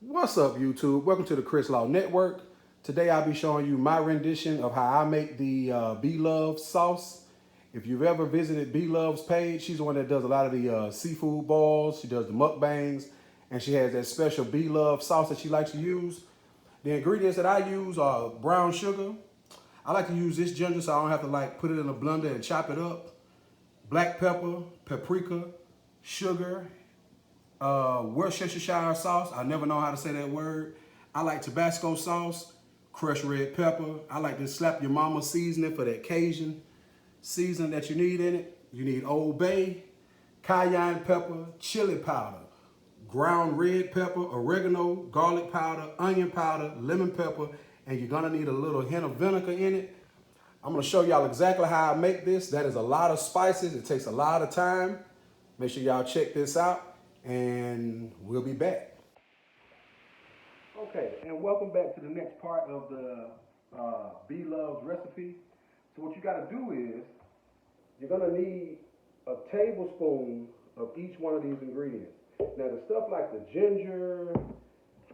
What's up, YouTube? Welcome to the Chris Law Network. Today I'll be showing you my rendition of how I make the Be Love sauce. If you've ever visited Be Love's page, she's the one that does a lot of the seafood balls. She does the mukbangs, and she has that special Be Love sauce that she likes to use. The ingredients that I use are brown sugar. I like to use this ginger so I don't have to put it in a blender and chop it up. Black pepper, paprika, sugar, Worcestershire sauce. I never know how to say that word. I like Tabasco sauce, crushed red pepper. I like to slap your mama seasoning for that Cajun seasoning that you need in it. You need Old Bay, cayenne pepper, chili powder, ground red pepper, oregano, garlic powder, onion powder, lemon pepper, and you're gonna need a little hint of vinegar in it. I'm gonna show y'all exactly how I make this. That is a lot of spices. It takes a lot of time. Make sure y'all check this out, and we'll be back. Okay, and welcome back to the next part of the Be Love's recipe. So what you gotta do is, you're gonna need a tablespoon of each one of these ingredients. Now the stuff like the ginger,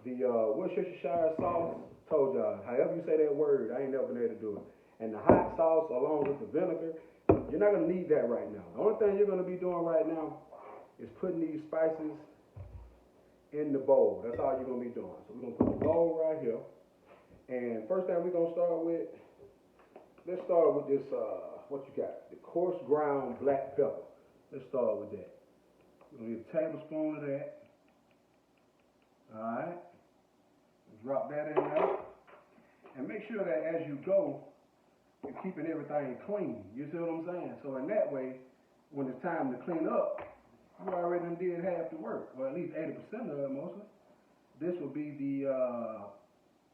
the Worcestershire sauce, told y'all, however you say that word, I ain't never been able to do it. And the hot sauce along with the vinegar, you're not gonna need that right now. The only thing you're gonna be doing right now is putting these spices in the bowl. That's all you're gonna be doing. So we're gonna put the bowl right here. And first thing we're gonna start with, let's start with this, what you got? The coarse ground black pepper. Let's start with that. We're gonna need a tablespoon of that. All right. Drop that in there. And make sure that as you go, you're keeping everything clean. You see what I'm saying? So in that way, when it's time to clean up, you already did half the work, or at least 80% of it mostly. This will be the,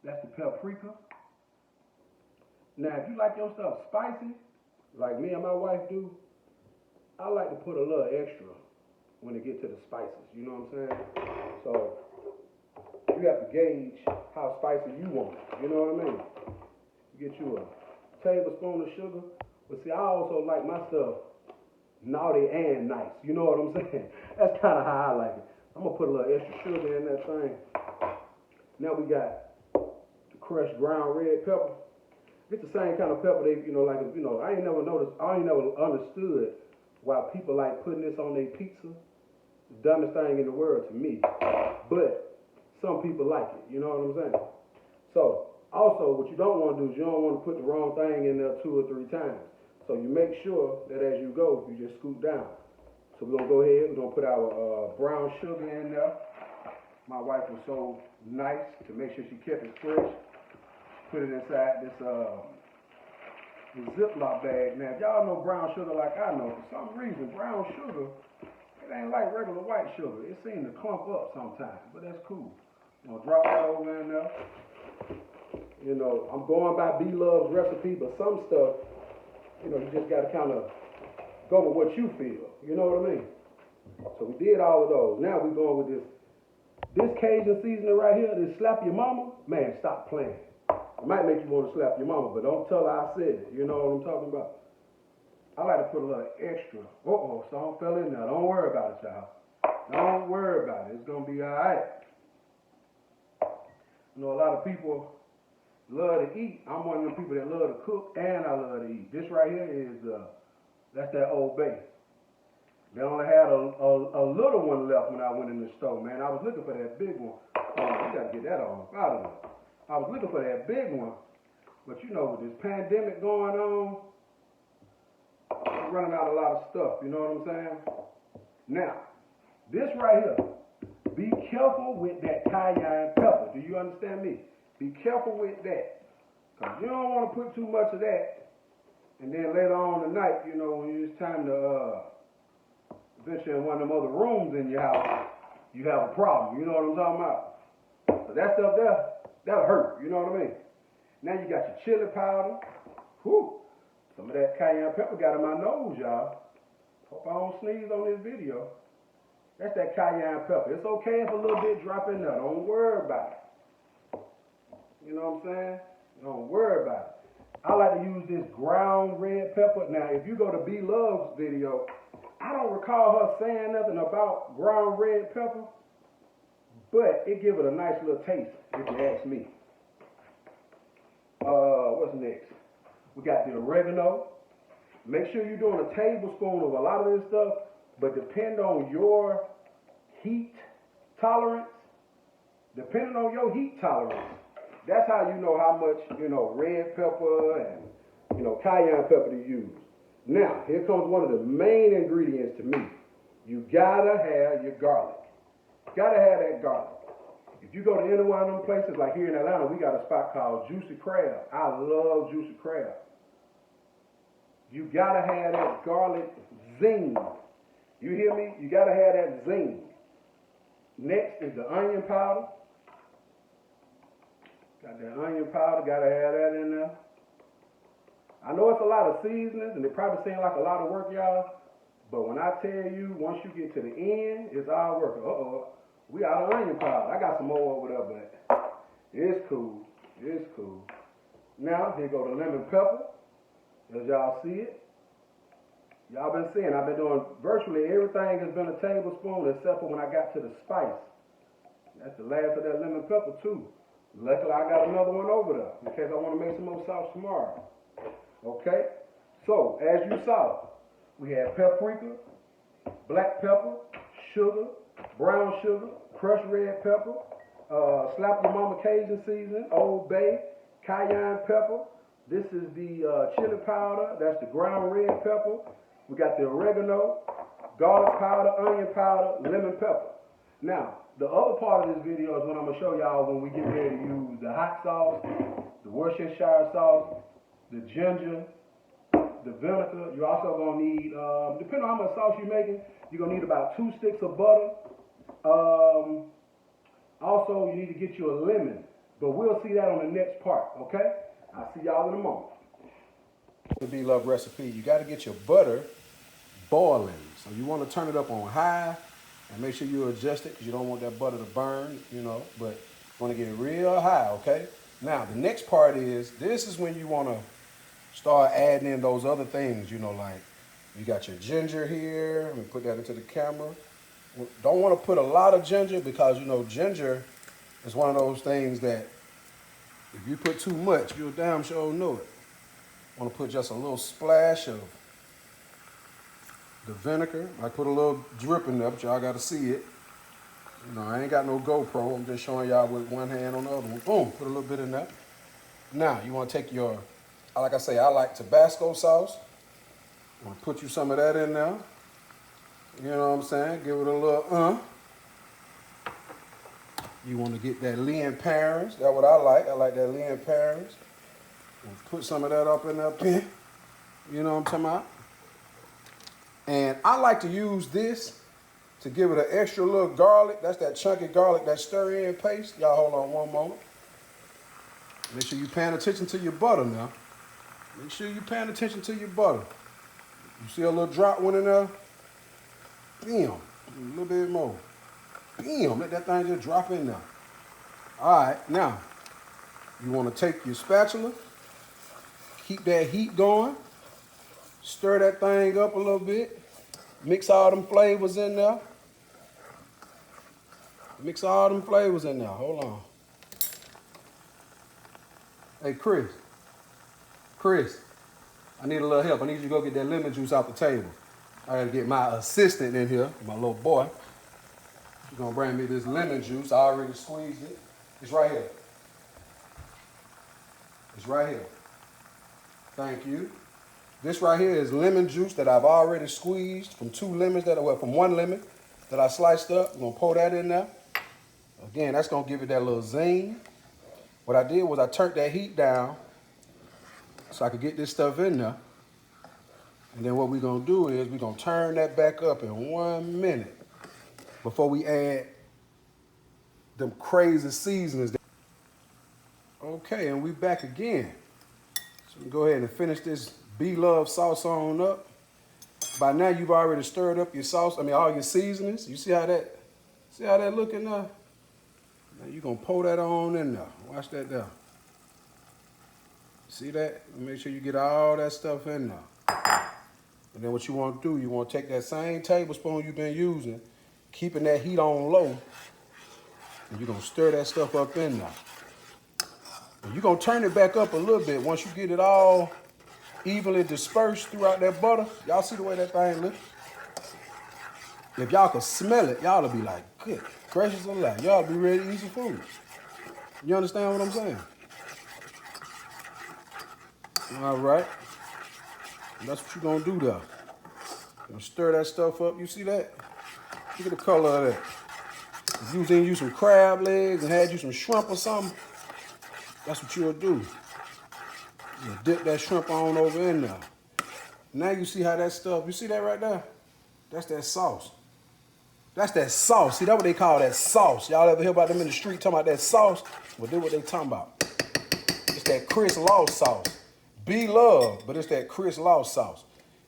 that's the paprika. Now, if you like your stuff spicy, like me and my wife do, I like to put a little extra when it gets to the spices, you know what I'm saying? So, you have to gauge how spicy you want it, you know what I mean? You get you a tablespoon of sugar, but see, I also like my stuff naughty and nice, you know what I'm saying? That's kind of how I like it. I'm gonna put a little extra sugar in that thing. Now we got the crushed ground red pepper. It's the same kind of pepper they, I ain't never understood why people like putting this on their pizza. The dumbest thing in the world to me. But some people like it, you know what I'm saying? So, also, what you don't want to do is you don't want to put the wrong thing in there 2 or 3 times. So you make sure that as you go, you just scoop down. So we're gonna go ahead, we're gonna put our brown sugar in there. My wife was so nice to make sure she kept it fresh. Put it inside this Ziploc bag. Now, if y'all know brown sugar like I know, for some reason, brown sugar, it ain't like regular white sugar. It seems to clump up sometimes, but that's cool. I'm gonna drop that over in there. You know, I'm going by Be Love's recipe, but some stuff, you just got to kind of go with what you feel. You know what I mean? So we did all of those. Now we're going with this Cajun seasoning right here, this slap your mama. Man, stop playing. It might make you want to slap your mama, but don't tell her I said it. You know what I'm talking about? I like to put a little extra. Something fell in there. Don't worry about it, y'all. Don't worry about it. It's going to be all right. You know, a lot of people love to eat. I'm one of them people that love to cook and I love to eat. This right here is, that's that Old Bay. They only had a little one left when I went in the store, man. I was looking for that big one. You gotta get that on out of there. I was looking for that big one, but with this pandemic going on, I'm running out a lot of stuff, you know what I'm saying? Now, this right here, be careful with that cayenne pepper. Do you understand me? Be careful with that. Because you don't want to put too much of that. And then later on tonight, when it's time to venture in one of them other rooms in your house, you have a problem. You know what I'm talking about? So that stuff there, that'll hurt. You know what I mean? Now you got your chili powder. Whew. Some of that cayenne pepper got in my nose, y'all. Hope I don't sneeze on this video. That's that cayenne pepper. It's okay if a little bit drop in there. Don't worry about it. You know what I'm saying? Don't worry about it. I like to use this ground red pepper. Now, if you go to Be Love's video, I don't recall her saying nothing about ground red pepper, but it give it a nice little taste, if you ask me. What's next? We got the oregano. Make sure you're doing a tablespoon of a lot of this stuff, but depend on your heat tolerance. Depending on your heat tolerance, that's how you know how much, red pepper and, cayenne pepper to use. Now, here comes one of the main ingredients to me. You gotta have your garlic. Gotta have that garlic. If you go to any one of them places, like here in Atlanta, we got a spot called Juicy Crab. I love Juicy Crab. You gotta have that garlic zing. You hear me? You gotta have that zing. Next is the onion powder. Got that onion powder, gotta have that in there. I know it's a lot of seasonings, and it probably seems like a lot of work, y'all. But when I tell you, once you get to the end, it's all work. We out of onion powder. I got some more over there, but it's cool. It's cool. Now, here go the lemon pepper. As y'all see it. Y'all been seeing, I've been doing virtually everything has been a tablespoon except for when I got to the spice. That's the last of that lemon pepper too. Luckily, I got another one over there in case I want to make some more sauce tomorrow. Okay? So, as you saw, we had paprika, black pepper, sugar, brown sugar, crushed red pepper, slap your mama Cajun seasoning, Old Bay, cayenne pepper. This is the chili powder. That's the ground red pepper. We got the oregano, garlic powder, onion powder, lemon pepper. Now, the other part of this video is what I'm going to show y'all when we get ready to use the hot sauce, the Worcestershire sauce, the ginger, the vinegar. You're also going to need, depending on how much sauce you're making, you're going to need about 2 sticks of butter. Also, you need to get you a lemon. But we'll see that on the next part, okay? I'll see y'all in a moment. The B-Love recipe, you got to get your butter boiling. So you want to turn it up on high and make sure you adjust it because you don't want that butter to burn, but you want to get it real high, okay? Now, the next part is, this is when you want to start adding in those other things, like you got your ginger here. Let me put that into the camera. Don't want to put a lot of ginger because, ginger is one of those things that if you put too much, you'll damn sure know it. Want to put just a little splash of the vinegar. I put a little drip in there, but y'all got to see it. I ain't got no GoPro. I'm just showing y'all with one hand on the other one. Boom, put a little bit in there. Now, you want to take your, like I say, I like Tabasco sauce. I'm going to put you some of that in there. You know what I'm saying? Give it a little, You want to get that Lea and Perrins. That's what I like. I like that Lea and Perrins. Put some of that up in there. You know what I'm talking about? And I like to use this to give it an extra little garlic. That's that chunky garlic, that stir-in paste. Y'all hold on one moment. Make sure you're paying attention to your butter now. Make sure you're paying attention to your butter. You see a little drop went in there? Bam. A little bit more. Bam. Let that thing just drop in there. All right. Now, you want to take your spatula. Keep that heat going. Stir that thing up a little bit. Mix all them flavors in there. Mix all them flavors in there. Hold on. Hey, Chris. Chris, I need a little help. I need you to go get that lemon juice off the table. I gotta get my assistant in here, my little boy. She's gonna bring me this lemon juice. I already squeezed it. It's right here. It's right here. Thank you. This right here is lemon juice that I've already squeezed from from one lemon that I sliced up. I'm gonna pour that in there. Again, that's gonna give it that little zing. What I did was I turned that heat down so I could get this stuff in there. And then what we're gonna do is we're gonna turn that back up in 1 minute before we add them crazy seasonings. Okay, and we back again. So we go ahead and finish this B-Love sauce on up. By now you've already stirred up your sauce, all your seasonings. You see how that looking now? Now you're gonna pour that on in there. Watch that there. See that? Make sure you get all that stuff in there. And then what you want to do, you want to take that same tablespoon you've been using, keeping that heat on low, And you're gonna stir that stuff up in there. And you're gonna turn it back up a little bit once you get it all evenly dispersed throughout that butter. Y'all see the way that thing looks? If y'all could smell it, y'all will be like, good gracious alive. Y'all be ready to eat some food. You understand what I'm saying? All right. And that's what you're gonna do there. You're gonna stir that stuff up. You see that? Look at the color of that. If you was in you some crab legs and had you some shrimp or something, that's what you'll do. You'll dip that shrimp on over in there. Now you see how that stuff, you see that right there? That's that sauce. That's that sauce. See, that's what they call that sauce. Y'all ever hear about them in the street talking about that sauce? Well, that's what they talking about. It's that Chris Law sauce. Be loved, but it's that Chris Law sauce.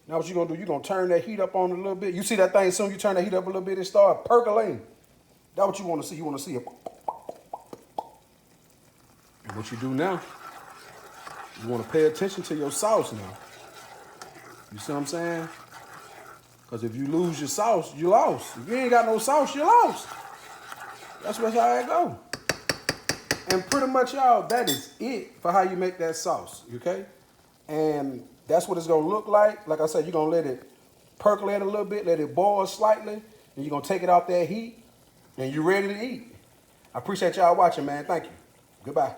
Now what you're going to do, you're going to turn that heat up on it a little bit. You see that thing, as soon as you turn that heat up a little bit, it start percolating. That's what you want to see. You want to see it. And what you do now, you want to pay attention to your sauce now. You see what I'm saying? Because if you lose your sauce, you lost. If you ain't got no sauce, you lost. That's how it go. And pretty much, y'all, that is it for how you make that sauce, okay? And that's what it's going to look like. Like I said, you're going to let it percolate a little bit, let it boil slightly, and you're going to take it off that heat, and you're ready to eat. I appreciate y'all watching, man. Thank you. Goodbye.